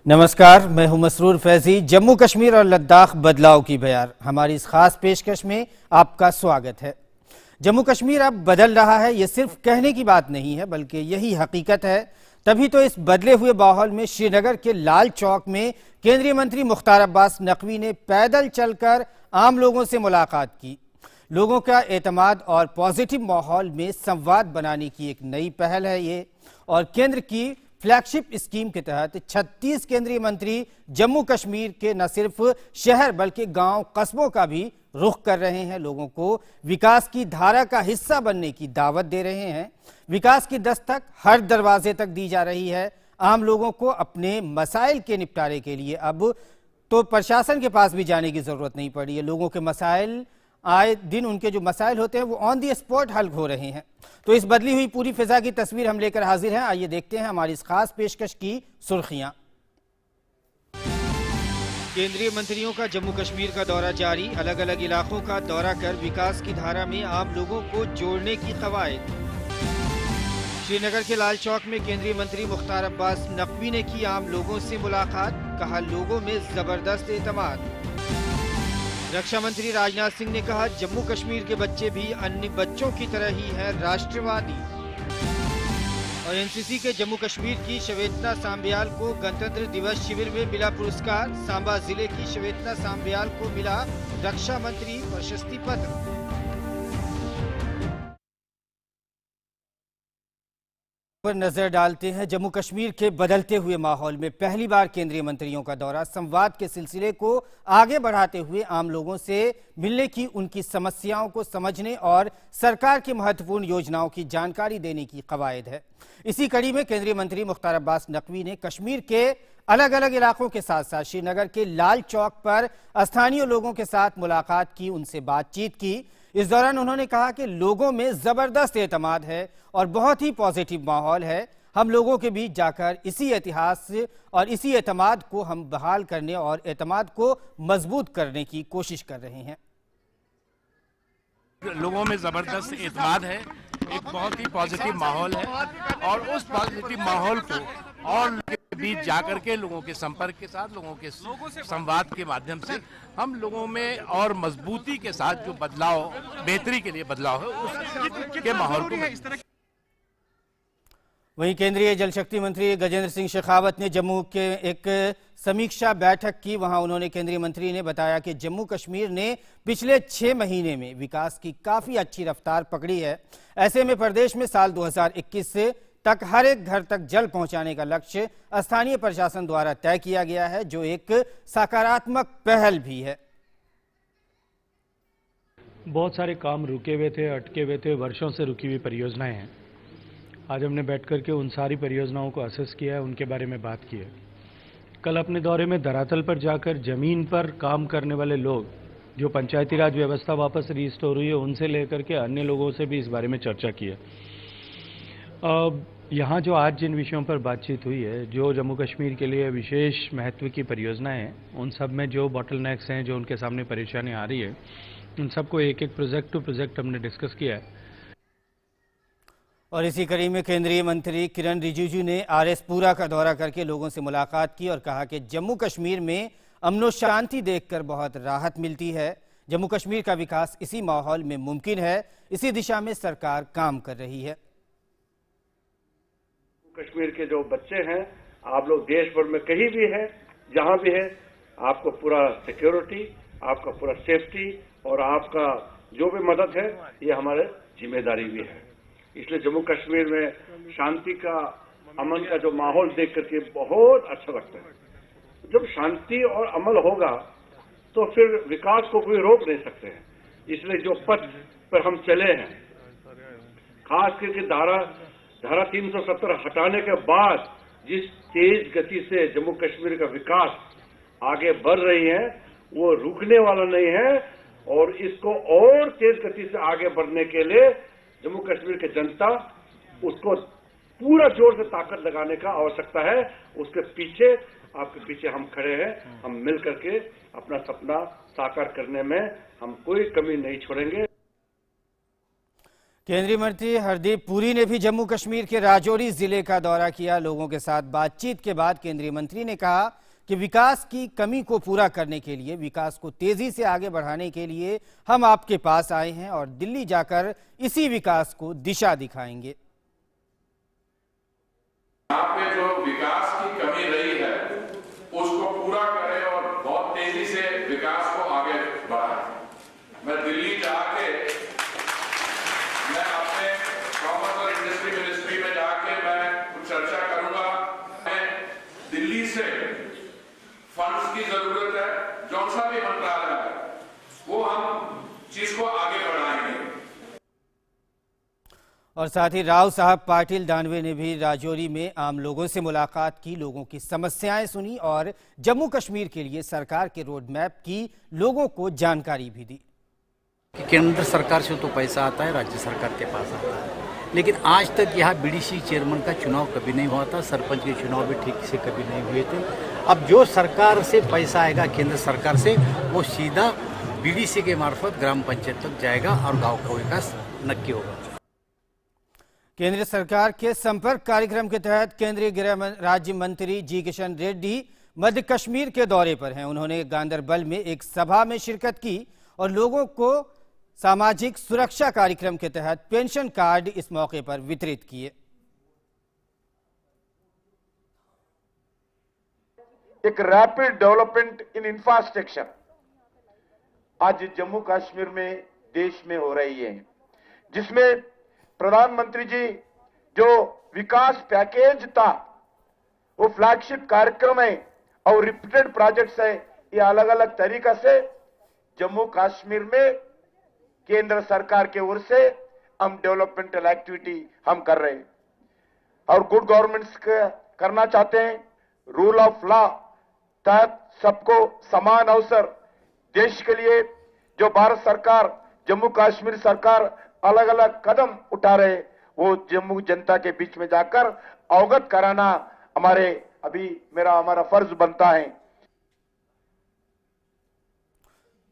नमस्कार, मैं हूं मसरूर फैजी। जम्मू कश्मीर और लद्दाख बदलाव की बयार, हमारी इस खास पेशकश में आपका स्वागत है। जम्मू कश्मीर अब बदल रहा है, ये सिर्फ कहने की बात नहीं है बल्कि यही हकीकत है। तभी तो इस बदले हुए माहौल में श्रीनगर के लाल चौक में केंद्रीय मंत्री मुख्तार अब्बास नकवी ने पैदल चलकर आम लोगों से मुलाकात की। लोगों का एतमाद और पॉजिटिव माहौल में संवाद बनाने की एक नई पहल है ये, और केंद्र की फ्लैगशिप स्कीम के तहत 36 केंद्रीय मंत्री जम्मू कश्मीर के न सिर्फ शहर बल्कि गांव कस्बों का भी रुख कर रहे हैं। लोगों को विकास की धारा का हिस्सा बनने की दावत दे रहे हैं। विकास की दस्तक हर दरवाजे तक दी जा रही है। आम लोगों को अपने मसाइल के निपटारे के लिए अब तो प्रशासन के पास भी जाने की जरूरत नहीं पड़ी है। लोगों के मसाइल आए दिन, उनके जो मसाइल होते हैं वो ऑन दी स्पॉट हल हो रहे हैं। तो इस बदली हुई पूरी फिजा की तस्वीर हम लेकर हाजिर हैं। आइए देखते हैं हमारी इस खास पेशकश की सुर्खियां। केंद्रीय मंत्रियों का जम्मू कश्मीर का दौरा जारी, अलग अलग इलाकों का दौरा कर विकास की धारा में आम लोगों को जोड़ने की कवायद। श्रीनगर के लाल चौक में केंद्रीय मंत्री मुख्तार अब्बास नकवी ने की आम लोगों से मुलाकात, कहा लोगों में जबरदस्त एतमाद। रक्षा मंत्री राजनाथ सिंह ने कहा जम्मू कश्मीर के बच्चे भी अन्य बच्चों की तरह ही हैं राष्ट्रवादी। और एनसीसी के जम्मू कश्मीर की श्वेता सांबियाल को गणतंत्र दिवस शिविर में मिला पुरस्कार। सांबा जिले की श्वेता सांबियाल को मिला रक्षा मंत्री प्रशस्ति पत्र। पर नजर डालते हैं जम्मू कश्मीर के बदलते हुए माहौल में पहली बार केंद्रीय मंत्रियों का दौरा, संवाद के सिलसिले को आगे बढ़ाते हुए आम लोगों से मिलने की, उनकी समस्याओं को समझने और सरकार की महत्वपूर्ण योजनाओं की जानकारी देने की कवायद है। इसी कड़ी में केंद्रीय मंत्री मुख्तार अब्बास नकवी ने कश्मीर के अलग अलग इलाकों के साथ साथ श्रीनगर के लाल चौक पर स्थानीय लोगों के साथ मुलाकात की, उनसे बातचीत की। इस दौरान उन्होंने कहा कि लोगों में जबरदस्त एतमाद है और बहुत ही पॉजिटिव माहौल है। हम लोगों के बीच जाकर इसी इतिहास और इसी एतमाद को हम बहाल करने और एतमाद को मजबूत करने की कोशिश कर रहे हैं। लोगों में जबरदस्त एतमाद है, एक बहुत ही पॉजिटिव माहौल है, और उस पॉजिटिव माहौल को और लोगों के बीच जाकर के लोगों के संपर्क के साथ, लोगों के संवाद के माध्यम से हम लोगों में और मजबूती के साथ जो बदलाव, बेहतरी के लिए बदलाव है, उसके माहौल को। वहीं केंद्रीय जल शक्ति मंत्री गजेंद्र सिंह शेखावत ने जम्मू के एक समीक्षा बैठक की। वहां उन्होंने, केंद्रीय मंत्री ने बताया कि जम्मू कश्मीर ने पिछले 6 महीने में विकास की काफी अच्छी रफ्तार पकड़ी है। ऐसे में प्रदेश में साल 2021 से तक हर एक घर तक जल पहुंचाने का लक्ष्य स्थानीय प्रशासन द्वारा तय किया गया है, जो एक सकारात्मक पहल भी है। बहुत सारे काम रुके हुए थे, अटके हुए थे, वर्षों से रुकी हुई परियोजनाएं हैं। आज हमने बैठ करके उन सारी परियोजनाओं को असेस किया है, उनके बारे में बात की है। कल अपने दौरे में धरातल पर जाकर जमीन पर काम करने वाले लोग, जो पंचायती राज व्यवस्था वापस रिस्टोर हुई है, उनसे लेकर के अन्य लोगों से भी इस बारे में चर्चा की है। यहाँ जो आज जिन विषयों पर बातचीत हुई है, जो जम्मू कश्मीर के लिए विशेष महत्व की परियोजनाएं हैं, उन सब में जो बॉटलनेक्स हैं, जो उनके सामने परेशानी आ रही है, उन सबको एक एक प्रोजेक्ट टू प्रोजेक्ट हमने डिस्कस किया है। और इसी कड़ी में केंद्रीय मंत्री किरण रिजिजू ने आरएसपुरा का दौरा करके लोगों से मुलाकात की और कहा कि जम्मू कश्मीर में अमन शांति देखकर बहुत राहत मिलती है। जम्मू कश्मीर का विकास इसी माहौल में मुमकिन है, इसी दिशा में सरकार काम कर रही है। कश्मीर के जो बच्चे हैं, आप लोग देश भर में कहीं भी है, जहां भी है, आपको पूरा सिक्योरिटी, आपका पूरा सेफ्टी और आपका जो भी मदद है, ये हमारे जिम्मेदारी भी है। इसलिए जम्मू कश्मीर में शांति का, अमन का जो माहौल देख करके बहुत अच्छा लगता है। जब शांति और अमन होगा तो फिर विकास को कोई रोक नहीं सकते हैं। इसलिए जो पथ पर हम चले हैं, खास करके धारा 370 हटाने के बाद जिस तेज गति से जम्मू कश्मीर का विकास आगे बढ़ रही है, वो रुकने वाला नहीं है। और इसको और तेज गति से आगे बढ़ने के लिए जम्मू कश्मीर की जनता, उसको पूरा जोर से ताकत लगाने का आवश्यकता है। उसके पीछे, आपके पीछे हम खड़े हैं। हम मिल करके अपना सपना साकार करने में हम कोई कमी नहीं छोड़ेंगे। केंद्रीय मंत्री हरदीप पुरी ने भी जम्मू कश्मीर के राजौरी जिले का दौरा किया। लोगों के साथ बातचीत के बाद केंद्रीय मंत्री ने कहा कि विकास की कमी को पूरा करने के लिए, विकास को तेजी से आगे बढ़ाने के लिए हम आपके पास आए हैं और दिल्ली जाकर इसी विकास को दिशा दिखाएंगे। यहाँ पे जो विकास की कमी रही है उसको पूरा करें और बहुत तेजी से विकास को आगे बढ़ाएं। मैं दिल्ली जाके, मैं अपने कॉमर्स और इंडस्ट्री मिनिस्ट्री में जाके मैं कुछ चर्चा करूंगा। दिल्ली से फंड्स की जरूरत है, जो सा भी मंत्रालय है वो हम चीज को आगे बढ़ाएंगे। और साथ ही राव साहब पाटिल दानवे ने भी राजौरी में आम लोगों से मुलाकात की, लोगों की समस्याएं सुनी और जम्मू कश्मीर के लिए सरकार के रोड मैप की लोगों को जानकारी भी दी। केंद्र सरकार से तो पैसा आता है, राज्य सरकार के पास आता है, लेकिन आज तक यहाँ बीडीसी चेयरमैन का चुनाव कभी नहीं हुआ था, सरपंच के चुनाव भी ठीक से कभी नहीं हुए थे। अब जो सरकार से पैसा आएगा केंद्र सरकार से, वो सीधा बीडीसी के मार्फत ग्राम पंचायत तक जाएगा और गाँव का विकास नक्की होगा। केंद्र सरकार के संपर्क कार्यक्रम के तहत केंद्रीय गृह राज्य मंत्री जी किशन रेड्डी मध्य कश्मीर के दौरे पर हैं। उन्होंने गांदरबल में एक सभा में शिरकत की और लोगों को सामाजिक सुरक्षा कार्यक्रम के तहत पेंशन कार्ड इस मौके पर वितरित किए। एक रैपिड डेवलपमेंट इन इंफ्रास्ट्रक्चर आज जम्मू कश्मीर में देश में हो रही है, जिसमें प्रधानमंत्री जी जो विकास पैकेज था वो फ्लैगशिप कार्यक्रम है और रिपीटेड प्रोजेक्ट्स है। ये अलग अलग तरीका से जम्मू कश्मीर में केंद्र सरकार के ओर से हम डेवलपमेंटल एक्टिविटी हम कर रहे हैं और गुड गवर्नेंस करना चाहते हैं। रूल ऑफ लॉ तहत सबको समान अवसर देश के लिए जो भारत सरकार, जम्मू कश्मीर सरकार अलग अलग कदम उठा रहे, वो जम्मू जनता के बीच में जाकर अवगत कराना हमारा फर्ज बनता है।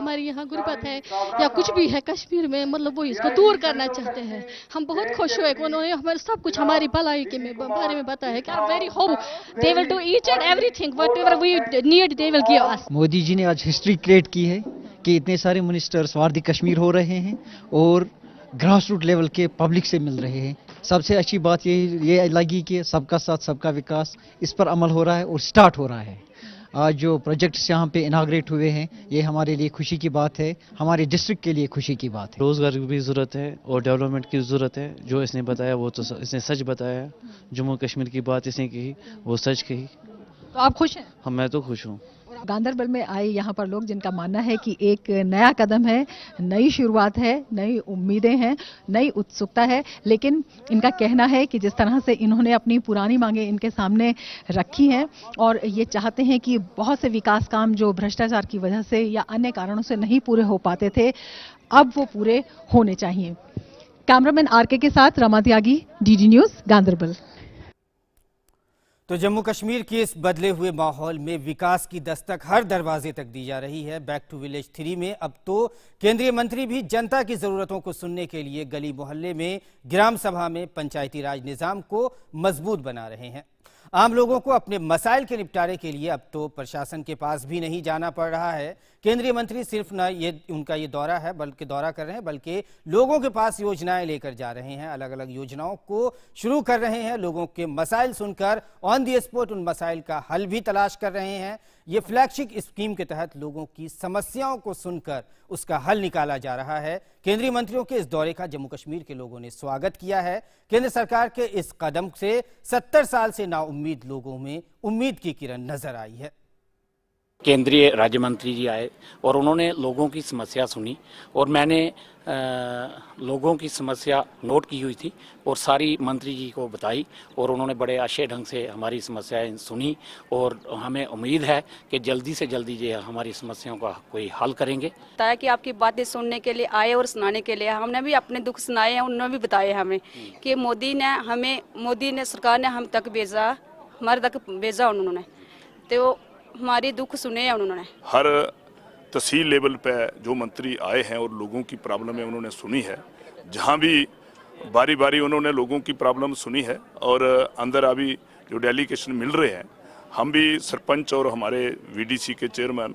हमारे यहाँ गुर्बत है या कुछ भी है कश्मीर में, मतलब वो इसको दूर करना चाहते हैं। हम बहुत खुश हुए कि उन्होंने हमारे सब कुछ हमारी भलाई के बारे में बताया कि very hope they will do each and everything whatever we need they will give us. Modi ji ने आज हिस्ट्री क्रिएट की है कि इतने सारे मिनिस्टर्स वारदी कश्मीर हो रहे हैं और ग्रास रूट लेवल के पब्लिक से मिल रहे हैं। सबसे अच्छी बात ये लगी कि सबका साथ सबका विकास, इस पर अमल हो रहा है और स्टार्ट हो रहा है। आज जो प्रोजेक्ट्स यहाँ पे इनाग्रेट हुए हैं, ये हमारे लिए खुशी की बात है, हमारे डिस्ट्रिक्ट के लिए खुशी की बात है। रोजगार की भी ज़रूरत है और डेवलपमेंट की ज़रूरत है। जो इसने बताया वो तो इसने सच बताया, जम्मू कश्मीर की बात इसने कही वो सच कही। तो आप खुश हैं? हम मैं तो खुश हूँ। गांदरबल में आए यहाँ पर लोग, जिनका मानना है कि एक नया कदम है, नई शुरुआत है, नई उम्मीदें हैं, नई उत्सुकता है। लेकिन इनका कहना है कि जिस तरह से इन्होंने अपनी पुरानी मांगें इनके सामने रखी हैं और ये चाहते हैं कि बहुत से विकास काम जो भ्रष्टाचार की वजह से या अन्य कारणों से नहीं पूरे हो पाते थे, अब वो पूरे होने चाहिए। कैमरामैन आरके के साथ रमा त्यागी, डीडी न्यूज़, गांदरबल। तो जम्मू कश्मीर के इस बदले हुए माहौल में विकास की दस्तक हर दरवाजे तक दी जा रही है। बैक टू विलेज 3 में अब तो केंद्रीय मंत्री भी जनता की ज़रूरतों को सुनने के लिए गली मोहल्ले में, ग्राम सभा में पंचायती राज निज़ाम को मजबूत बना रहे हैं। आम लोगों को अपने मसाइल के निपटारे के लिए अब तो प्रशासन के पास भी नहीं जाना पड़ रहा है। केंद्रीय मंत्री सिर्फ न ये उनका ये दौरा है बल्कि दौरा कर रहे हैं, बल्कि लोगों के पास योजनाएं लेकर जा रहे हैं, अलग अलग योजनाओं को शुरू कर रहे हैं। लोगों के मसाइल सुनकर ऑन द स्पॉट उन मसाइल का हल भी तलाश कर रहे हैं। ये फ्लैगशिप स्कीम के तहत लोगों की समस्याओं को सुनकर उसका हल निकाला जा रहा है। केंद्रीय मंत्रियों के इस दौरे का जम्मू कश्मीर के लोगों ने स्वागत किया है। केंद्र सरकार के इस कदम से 70 साल से नाउम्मीद लोगों में उम्मीद की किरण नजर आई है। केंद्रीय राज्य मंत्री जी आए और उन्होंने लोगों की समस्या सुनी और मैंने लोगों की समस्या नोट की हुई थी और सारी मंत्री जी को बताई और उन्होंने बड़े अच्छे ढंग से हमारी समस्याएं सुनी और हमें उम्मीद है कि जल्दी से जल्दी ये हमारी समस्याओं का कोई हल करेंगे। बताया कि आपकी बातें सुनने के लिए आए और सुनाने के लिए। हमने भी अपने दुख सुनाए हैं, उन्होंने भी बताए हमें कि मोदी ने सरकार ने हम तक भेजा, हमारे तक भेजा उन्होंने, तो हमारी दुख सुने हैं उन्होंने। हर तहसील लेवल पे जो मंत्री आए हैं और लोगों की प्रॉब्लम है उन्होंने सुनी है। जहाँ भी बारी बारी उन्होंने लोगों की प्रॉब्लम सुनी है और अंदर अभी जो डेलीगेशन मिल रहे हैं, हम भी सरपंच और हमारे वीडीसी के चेयरमैन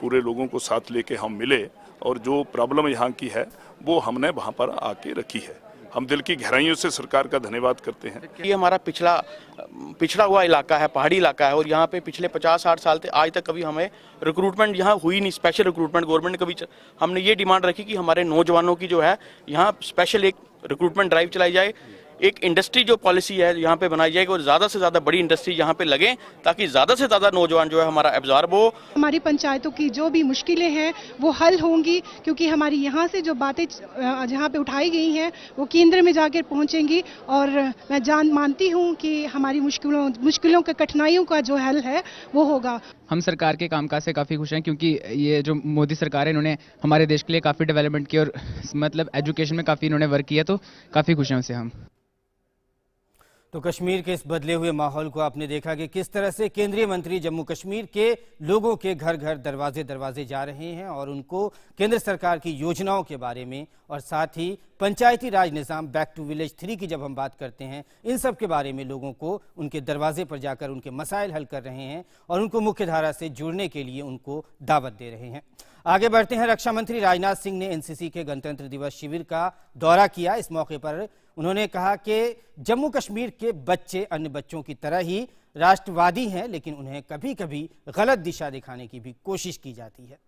पूरे लोगों को साथ लेके हम मिले और जो प्रॉब्लम यहाँ की है वो हमने वहाँ पर आके रखी है। हम दिल की गहराइयों से सरकार का धन्यवाद करते हैं। ये हमारा पिछड़ा हुआ इलाका है, पहाड़ी इलाका है और यहाँ पे पिछले 50-60 साल से आज तक कभी हमें रिक्रूटमेंट यहाँ हुई नहीं, स्पेशल रिक्रूटमेंट गवर्नमेंट कभी। हमने ये डिमांड रखी कि हमारे नौजवानों की जो है यहाँ स्पेशल एक रिक्रूटमेंट ड्राइव चलाई जाए, एक इंडस्ट्री जो पॉलिसी है यहाँ पे बनाई जाएगी और ज़्यादा से ज़्यादा बड़ी इंडस्ट्री यहाँ पे लगे ताकि ज़्यादा से ज़्यादा नौजवान जो है हमारा एब्जॉर्ब हो। हमारी पंचायतों की जो भी मुश्किलें हैं वो हल होंगी, क्योंकि हमारी यहाँ से जो बातें जहाँ पे उठाई गई हैं वो केंद्र में जाकर पहुँचेंगी और मैं मानती हूँ कि हमारी मुश्किलों के कठिनाइयों का जो हल है वो होगा। हम सरकार के कामकाज से काफ़ी खुश हैं क्योंकि ये जो मोदी सरकार है इन्होंने हमारे देश के लिए काफ़ी डेवलपमेंट की और मतलब एजुकेशन में काफ़ी इन्होंने वर्क किया, तो काफ़ी खुश हैं उससे हम। तो कश्मीर के इस बदले हुए माहौल को आपने देखा कि किस तरह से केंद्रीय मंत्री जम्मू कश्मीर के लोगों के घर घर दरवाजे दरवाजे जा रहे हैं और उनको केंद्र सरकार की योजनाओं के बारे में और साथ ही पंचायती राज निज़ाम बैक टू विलेज 3 की जब हम बात करते हैं, इन सब के बारे में लोगों को उनके दरवाजे पर जाकर उनके मसाइल हल कर रहे हैं और उनको मुख्य धारा से जुड़ने के लिए उनको दावत दे रहे हैं। आगे बढ़ते हैं। रक्षा मंत्री राजनाथ सिंह ने एनसीसी के गणतंत्र दिवस शिविर का दौरा किया। इस मौके पर उन्होंने कहा कि जम्मू कश्मीर के बच्चे अन्य बच्चों की तरह ही राष्ट्रवादी हैं, लेकिन उन्हें कभी कभी गलत दिशा दिखाने की भी कोशिश की जाती है।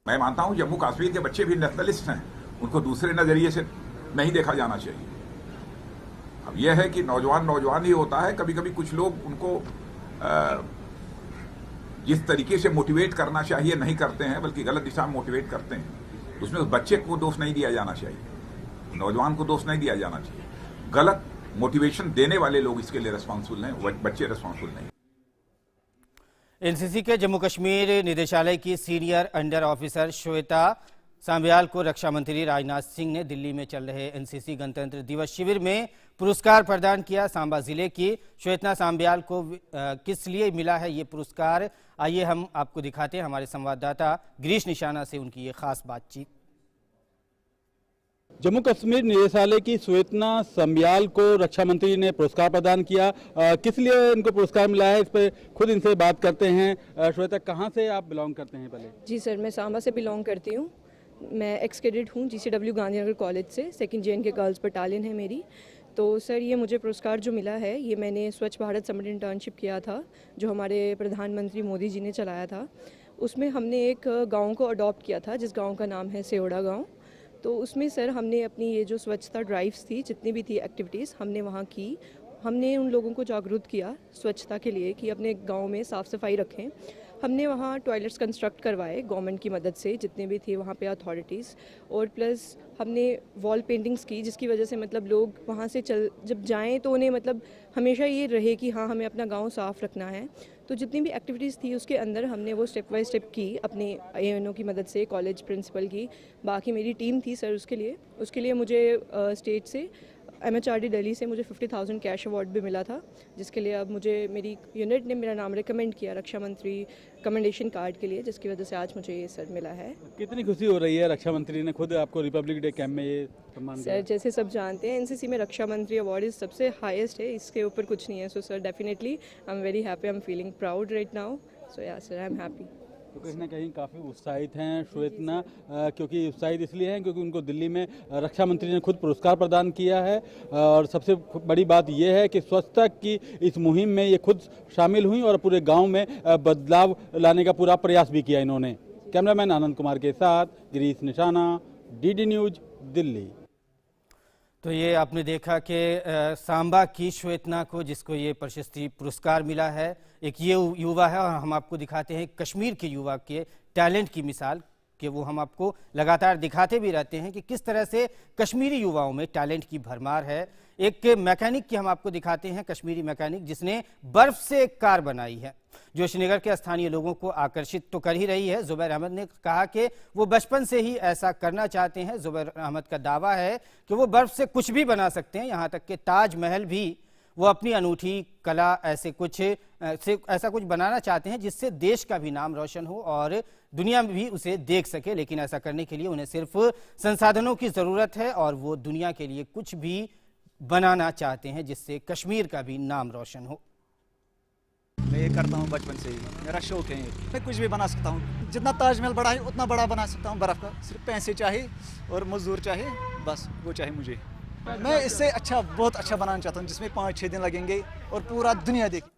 मैं मानता हूं जम्मू कश्मीर के बच्चे भी नेशनलिस्ट हैं, उनको दूसरे नजरिए से नहीं देखा जाना चाहिए। अब यह है कि नौजवान ही होता है, कभी कभी कुछ लोग उनको जिस तरीके से मोटिवेट करना चाहिए नहीं करते हैं, बल्कि गलत दिशा में मोटिवेट करते हैं। उसमें उस बच्चे को दोष नहीं दिया जाना चाहिए, नौजवान को दोष नहीं दिया जाना चाहिए। गलत मोटिवेशन देने वाले लोग इसके लिए रिस्पॉन्सिबल हैं, बच्चे रिस्पॉन्सिबल नहीं। एनसीसी के जम्मू कश्मीर निदेशालय की सीनियर अंडर ऑफिसर श्वेता सांबियाल को रक्षा मंत्री राजनाथ सिंह ने दिल्ली में चल रहे एनसीसी गणतंत्र दिवस शिविर में पुरस्कार प्रदान किया। सांबा जिले की श्वेता सांबियाल को किस लिए मिला है ये पुरस्कार, आइए हम आपको दिखाते हैं। हमारे संवाददाता गिरीश निशाना से उनकी ये खास बातचीत। जम्मू कश्मीर निदेशालय की श्वेता सांबियाल को रक्षा मंत्री ने पुरस्कार प्रदान किया। किस लिए इनको पुरस्कार मिला है, इस पर खुद इनसे बात करते हैं। श्वेता, कहाँ से आप बिलोंग करते हैं? पहले जी सर, मैं सांबा से बिलोंग करती हूँ। मैं एक्स कैडेट हूँ GCW गांधीनगर कॉलेज से, 2nd JNK गर्ल्स बटालियन है मेरी। तो सर ये मुझे पुरस्कार जो मिला है ये मैंने स्वच्छ भारत समिट इंटर्नशिप किया था जो हमारे प्रधानमंत्री मोदी जी ने चलाया था। उसमें हमने एक गांव को अडॉप्ट किया था जिस गांव का नाम है सेवड़ा गांव। तो उसमें सर हमने अपनी ये जो स्वच्छता ड्राइव्स थी, जितनी भी थी एक्टिविटीज़ हमने वहाँ की। हमने उन लोगों को जागरूक किया स्वच्छता के लिए कि अपने गांव में साफ़ सफाई रखें। हमने वहाँ टॉयलेट्स कंस्ट्रक्ट करवाए गवर्नमेंट की मदद से, जितने भी थे वहाँ पे अथॉरिटीज़, और प्लस हमने वॉल पेंटिंग्स की जिसकी वजह से मतलब लोग वहाँ से जब जाएं तो उन्हें मतलब हमेशा ये रहे कि हाँ हमें अपना गांव साफ़ रखना है। तो जितनी भी एक्टिविटीज़ थी उसके अंदर हमने वो स्टेप बाय स्टेप की अपने ANO की मदद से, कॉलेज प्रिंसिपल की, बाकी मेरी टीम थी सर। उसके लिए मुझे स्टेट से MHRD दिल्ली से मुझे 50,000 कैश अवार्ड भी मिला था, जिसके लिए अब मुझे मेरी यूनिट ने मेरा नाम रिकमेंड किया रक्षा मंत्री कमेंडेशन कार्ड के लिए, जिसकी वजह से आज मुझे ये सर मिला है। कितनी खुशी हो रही है, रक्षा मंत्री ने खुद आपको रिपब्लिक डे कैंप में ये सम्मान दिया? सर जैसे सब जानते हैं NCC में रक्षा मंत्री अवार्ड सबसे हाईएस्ट है, इसके ऊपर कुछ नहीं है। So sir definitely I am very happy, I am feeling proud right now. So yeah sir I am happy. तो कहीं ना कहीं काफ़ी उत्साहित हैं श्वेता, क्योंकि उत्साहित इसलिए हैं क्योंकि उनको दिल्ली में रक्षा मंत्री ने खुद पुरस्कार प्रदान किया है। और सबसे बड़ी बात यह है कि स्वच्छता की इस मुहिम में ये खुद शामिल हुई और पूरे गांव में बदलाव लाने का पूरा प्रयास भी किया इन्होंने। कैमरामैन आनंद कुमार के साथ गिरीश निशाना, DD न्यूज, दिल्ली। तो ये आपने देखा कि सांबा की श्वेता को, जिसको ये प्रशस्ति पुरस्कार मिला है, एक ये युवा है और हम आपको दिखाते हैं कश्मीर के युवा के टैलेंट की मिसाल कि वो हम आपको लगातार दिखाते भी रहते हैं कि किस तरह से कश्मीरी युवाओं में टैलेंट की भरमार है। एक मैकेनिक की हम आपको दिखाते हैं, कश्मीरी मैकेनिक जिसने बर्फ से एक कार बनाई है जो श्रीनगर के स्थानीय लोगों को आकर्षित तो कर ही रही है। जुबैर अहमद ने कहा कि वो बचपन से ही ऐसा करना चाहते हैं। जुबैर अहमद का दावा है कि वो बर्फ से कुछ भी बना सकते हैं, यहाँ तक कि ताजमहल भी वो अपनी अनूठी कला ऐसा कुछ बनाना चाहते हैं जिससे देश का भी नाम रोशन हो और दुनिया में भी उसे देख सके। लेकिन ऐसा करने के लिए उन्हें सिर्फ संसाधनों की ज़रूरत है और वो दुनिया के लिए कुछ भी बनाना चाहते हैं जिससे कश्मीर का भी नाम रोशन हो। मैं ये करता हूँ बचपन से ही, मेरा शौक है ये। मैं कुछ भी बना सकता हूँ, जितना ताजमहल बड़ा है उतना बड़ा बना सकता हूँ बर्फ़ का। सिर्फ पैसे चाहिए और मजदूर चाहिए, बस वो चाहिए मुझे। मैं इससे अच्छा, बहुत अच्छा बनाना चाहता हूँ जिसमें 5-6 दिन लगेंगे और पूरा दुनिया देखे।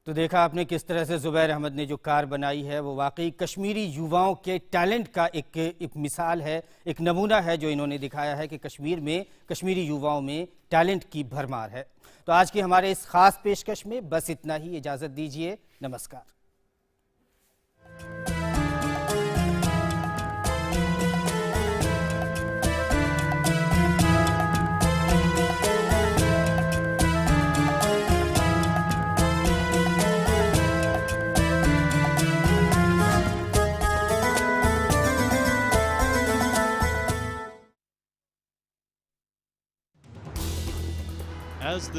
तो देखा आपने किस तरह से ज़ुबैर अहमद ने जो कार बनाई है वो वाकई कश्मीरी युवाओं के टैलेंट का एक मिसाल है, एक नमूना है जो इन्होंने दिखाया है कि कश्मीर में कश्मीरी युवाओं में टैलेंट की भरमार है। तो आज की हमारे इस खास पेशकश में बस इतना ही। इजाज़त दीजिए, नमस्कार। As the